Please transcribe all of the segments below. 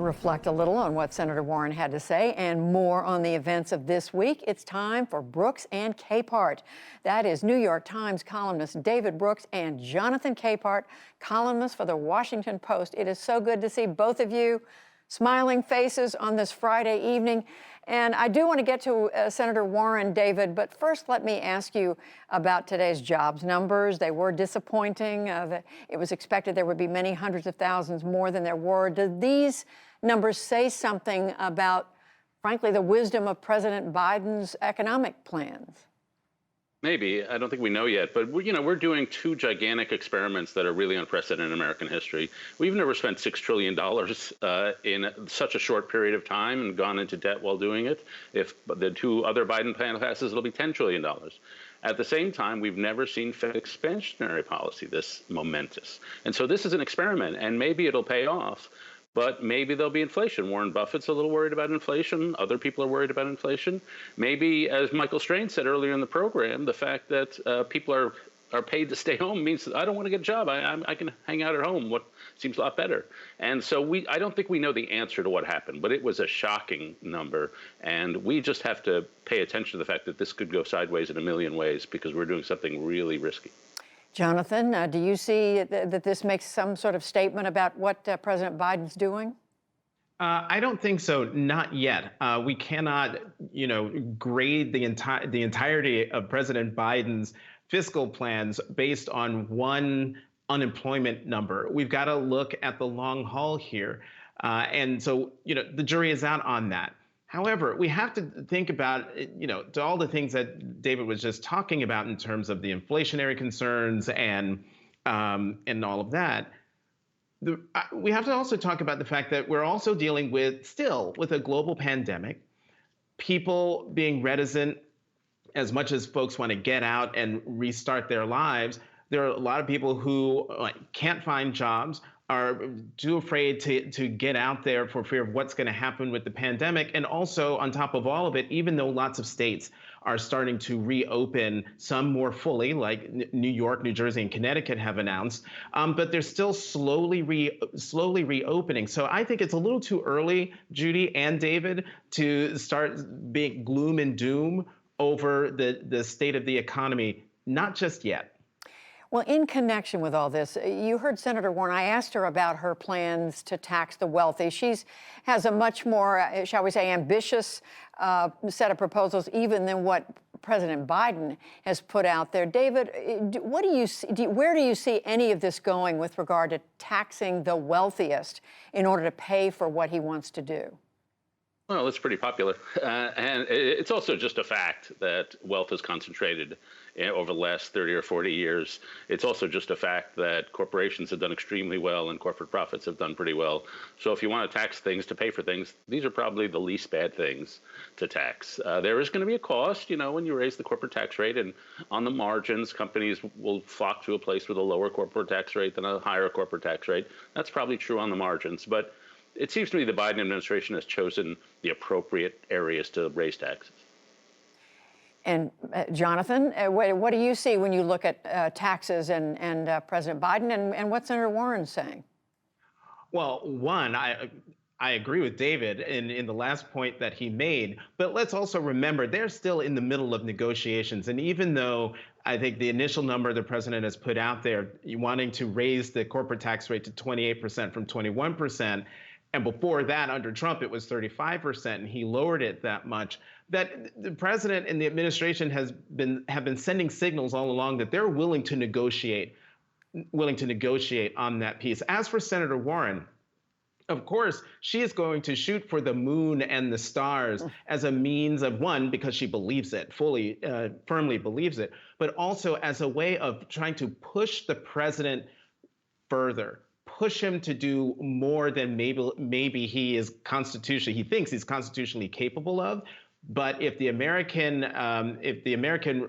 To reflect a little on what Senator Warren had to say and more on the events of this week, it's time for Brooks and Capehart. That is New York Times columnist David Brooks and Jonathan Capehart, columnist for the Washington Post. It is so good to see both of you, smiling faces on this Friday evening. And I do want to get to Senator Warren, David, but first let me ask you about today's jobs numbers. They were disappointing. It was expected there would be many hundreds of thousands more than there were. Do these numbers say something about, frankly, the wisdom of President Biden's economic plans? Maybe. I don't think we know yet, but we're doing two gigantic experiments that are really unprecedented in American history. We've never spent $6 trillion in such a short period of time and gone into debt while doing it. If the two other Biden plan passes, it'll be $10 trillion. At the same time, we've never seen Fed expansionary policy this momentous. And so this is an experiment, and maybe it'll pay off. But maybe there'll be inflation. Warren Buffett's a little worried about inflation. Other people are worried about inflation. Maybe, as Michael Strain said earlier in the program, the fact that people are paid to stay home means that I don't want to get a job. I can hang out at home. What seems a lot better. And so I don't think we know the answer to what happened, but it was a shocking number. And we just have to pay attention to the fact that this could go sideways in a million ways because we're doing something really risky. Jonathan, do you see that this makes some sort of statement about what President Biden's doing? I don't think so. Not yet. We cannot, grade the entirety of President Biden's fiscal plans based on one unemployment number. We've got to look at the long haul here, and so the jury is out on that. However, we have to think about, to all the things that David was just talking about in terms of the inflationary concerns and all of that. We have to also talk about the fact that we're also dealing with a global pandemic, people being reticent as much as folks want to get out and restart their lives. There are a lot of people who can't find jobs, are too afraid to get out there for fear of what's going to happen with the pandemic. And also, on top of all of it, even though lots of states are starting to reopen, some more fully, like New York, New Jersey, and Connecticut have announced, but they're still slowly reopening. So I think it's a little too early, Judy and David, to start being gloom and doom over the state of the economy. Not just yet. Well, in connection with all this, you heard Senator Warren. I asked her about her plans to tax the wealthy. She has a much more, shall we say, ambitious set of proposals even than what President Biden has put out there. David, what do you see, where do you see any of this going with regard to taxing the wealthiest in order to pay for what he wants to do? Well, it's pretty popular. And it's also just a fact that wealth is concentrated over the last 30 or 40 years. It's also just a fact that corporations have done extremely well and corporate profits have done pretty well. So if you want to tax things to pay for things, these are probably the least bad things to tax. There is going to be a cost, when you raise the corporate tax rate, and on the margins, companies will flock to a place with a lower corporate tax rate than a higher corporate tax rate. That's probably true on the margins. But it seems to me the Biden administration has chosen the appropriate areas to raise taxes. And Jonathan, what do you see when you look at taxes and President Biden and what Senator Warren's saying? Well, one, I agree with David in the last point that he made, but let's also remember they're still in the middle of negotiations. And even though I think the initial number the president has put out there, wanting to raise the corporate tax rate to 28% from 21%, and before that, under Trump, it was 35%, and he lowered it that much. That the president and the administration have been sending signals all along that they're willing to negotiate on that piece. As for Senator Warren, of course, she is going to shoot for the moon and the stars as a means of, one, because she believes it, firmly believes it, but also as a way of trying to push the president further. Push him to do more than maybe he thinks he's constitutionally capable of. But if the American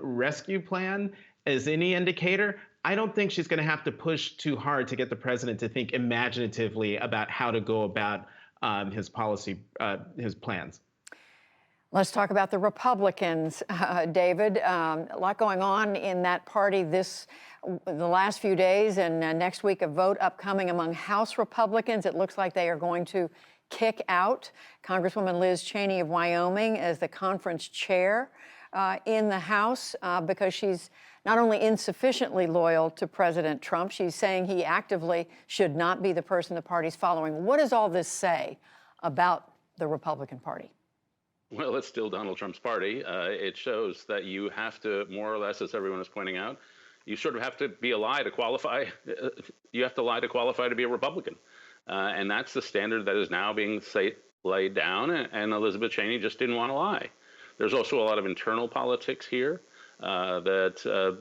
Rescue Plan is any indicator, I don't think she's going to have to push too hard to get the president to think imaginatively about how to go about his plans. Let's talk about the Republicans, David. A lot going on in that party the last few days, and next week a vote upcoming among House Republicans. It looks like they are going to kick out Congresswoman Liz Cheney of Wyoming as the conference chair in the House because she's not only insufficiently loyal to President Trump, she's saying he actively should not be the person the party's following. What does all this say about the Republican Party? Well, it's still Donald Trump's party. It shows that you have to, more or less, as everyone is pointing out, you sort of have to be a lie to qualify. You have to lie to qualify to be a Republican. And that's the standard that is now being laid down. And Elizabeth Cheney just didn't want to lie. There's also a lot of internal politics here that,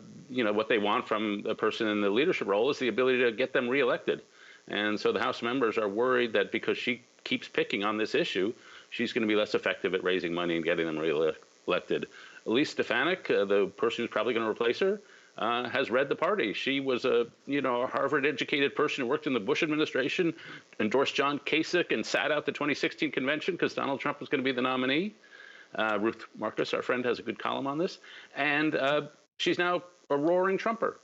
what they want from a person in the leadership role is the ability to get them reelected. And so the House members are worried that because she keeps picking on this issue, she's going to be less effective at raising money and getting them reelected. Elise Stefanik, the person who's probably going to replace her, has read the party. She was a Harvard-educated person who worked in the Bush administration, endorsed John Kasich, and sat out the 2016 convention because Donald Trump was going to be the nominee. Ruth Marcus, our friend, has a good column on this. And she's now a roaring Trumper.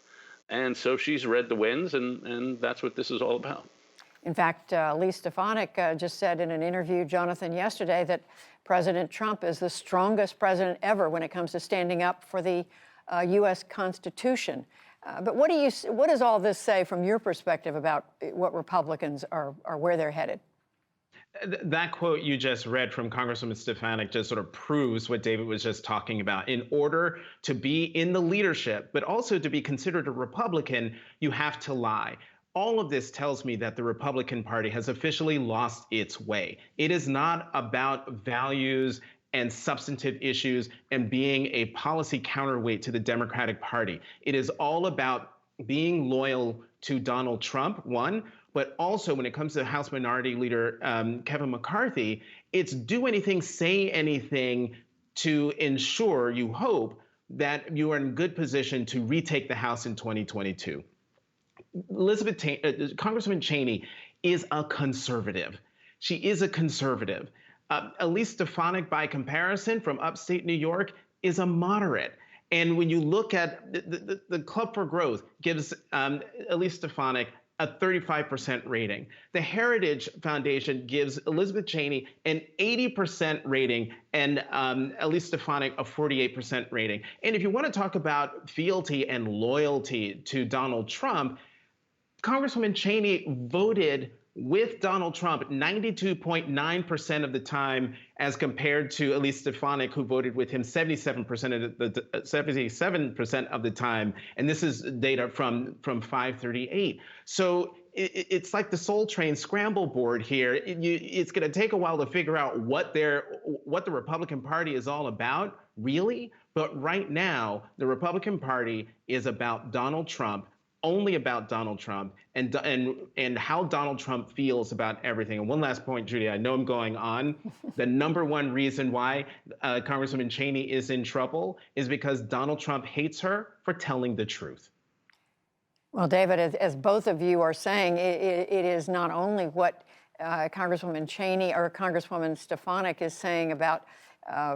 And so she's read the winds, and that's what this is all about. In fact, Lee Stefanik just said in an interview, Jonathan, yesterday, that President Trump is the strongest president ever when it comes to standing up for the U.S. Constitution. But what does all this say from your perspective about what Republicans are where they're headed? That quote you just read from Congresswoman Stefanik just sort of proves what David was just talking about. In order to be in the leadership, but also to be considered a Republican, you have to lie. All of this tells me that the Republican Party has officially lost its way. It is not about values and substantive issues and being a policy counterweight to the Democratic Party. It is all about being loyal to Donald Trump, one, but also when it comes to House Minority Leader Kevin McCarthy, it's do anything, say anything to ensure, you hope, that you are in good position to retake the House in 2022. Congresswoman Cheney is a conservative. She is a conservative. Elise Stefanik, by comparison, from upstate New York, is a moderate. And when you look at the Club for Growth gives Elise Stefanik a 35% rating. The Heritage Foundation gives Elizabeth Cheney an 80% rating and Elise Stefanik a 48% rating. And if you want to talk about fealty and loyalty to Donald Trump, Congresswoman Cheney voted with Donald Trump 92.9% of the time, as compared to Elise Stefanik, who voted with him 77% of the time. And this is data from 538. So it's like the Soul Train scramble board here. It's going to take a while to figure out what the Republican Party is all about, really. But right now, the Republican Party is about Donald Trump, only about Donald Trump, and how Donald Trump feels about everything. And one last point, Judy, I know I'm going on. The number one reason why Congresswoman Cheney is in trouble is because Donald Trump hates her for telling the truth. Well, David, as both of you are saying, it is not only what Congresswoman Cheney or Congresswoman Stefanik is saying about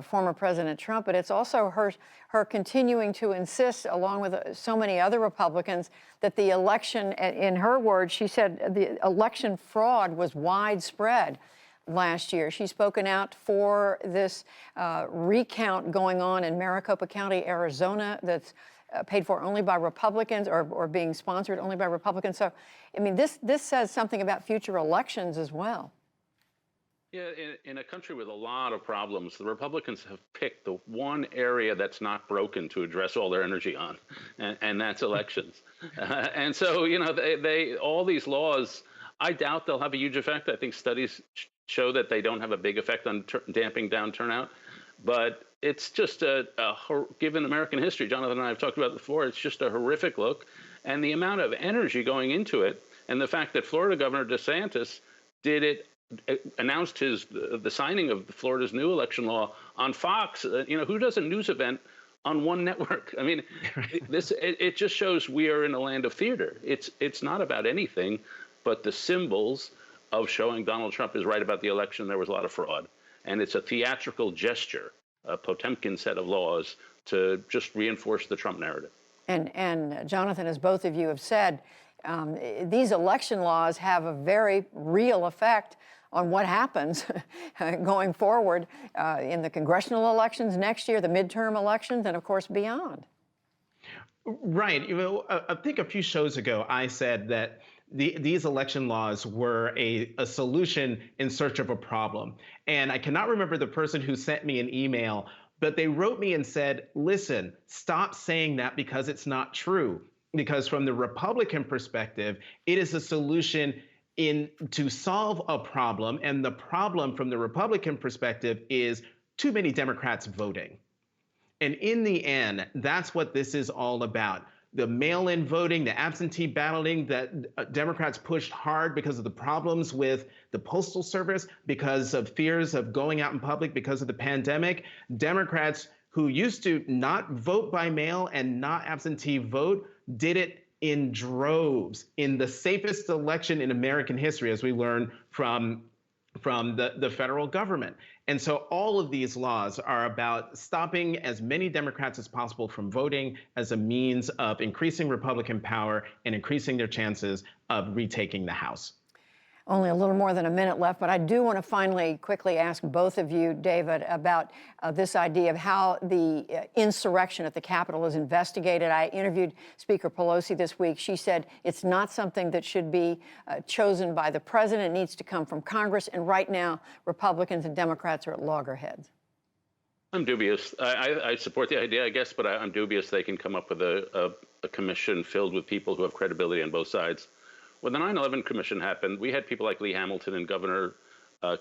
former President Trump, but it's also her continuing to insist, along with so many other Republicans, that the election, in her words, she said the election fraud was widespread last year. She's spoken out for this recount going on in Maricopa County, Arizona, that's paid for only by Republicans or being sponsored only by Republicans. So, I mean, this says something about future elections as well. Yeah, in a country with a lot of problems, the Republicans have picked the one area that's not broken to address all their energy on, and that's elections. And so, they all these laws, I doubt they'll have a huge effect. I think studies show that they don't have a big effect on damping down turnout. But it's just given American history, Jonathan and I have talked about it before, it's just a horrific look. And the amount of energy going into it, and the fact that Florida Governor DeSantis announced the signing of Florida's new election law on Fox. Who does a news event on one network? I mean, it just shows we are in a land of theater. It's not about anything but the symbols of showing Donald Trump is right about the election. There was a lot of fraud, and it's a theatrical gesture, a Potemkin set of laws to just reinforce the Trump narrative. And Jonathan, as both of you have said, these election laws have a very real effect on what happens going forward in the congressional elections next year, the midterm elections, and of course beyond. Right. I think a few shows ago, I said that these election laws were a solution in search of a problem. And I cannot remember the person who sent me an email, but they wrote me and said, listen, stop saying that because it's not true. Because from the Republican perspective, it is a solution to solve a problem. And the problem from the Republican perspective is too many Democrats voting. And in the end, that's what this is all about. The mail-in voting, the absentee balloting that Democrats pushed hard because of the problems with the Postal Service, because of fears of going out in public because of the pandemic. Democrats who used to not vote by mail and not absentee vote did it in droves in the safest election in American history, as we learned from the federal government. And so all of these laws are about stopping as many Democrats as possible from voting as a means of increasing Republican power and increasing their chances of retaking the House. Only a little more than a minute left, but I do want to finally quickly ask both of you, David, about this idea of how the insurrection at the Capitol is investigated. I interviewed Speaker Pelosi this week. She said it's not something that should be chosen by the president. It needs to come from Congress. And right now, Republicans and Democrats are at loggerheads. I'm dubious. I support the idea, I guess, but I'm dubious they can come up with a commission filled with people who have credibility on both sides. When the 9/11 Commission happened, we had people like Lee Hamilton and Governor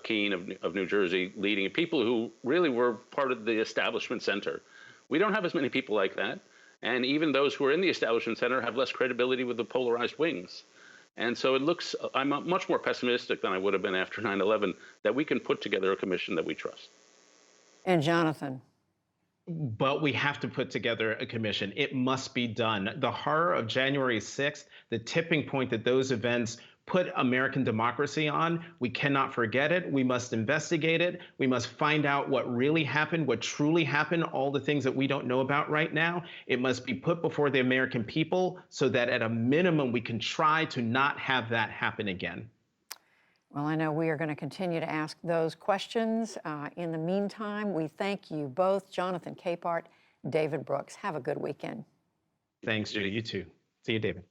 Keene of New Jersey leading it, people who really were part of the establishment center. We don't have as many people like that. And even those who are in the establishment center have less credibility with the polarized wings. And so it looks, I'm much more pessimistic than I would have been after 9/11, that we can put together a commission that we trust. And Jonathan. But we have to put together a commission. It must be done. The horror of January 6th, the tipping point that those events put American democracy on, we cannot forget it. We must investigate it. We must find out what really happened, what truly happened, all the things that we don't know about right now. It must be put before the American people so that at a minimum, we can try to not have that happen again. Well, I know we are going to continue to ask those questions. In the meantime, we thank you both, Jonathan Capehart, David Brooks. Have a good weekend. Thanks, Judy. You too. See you, David.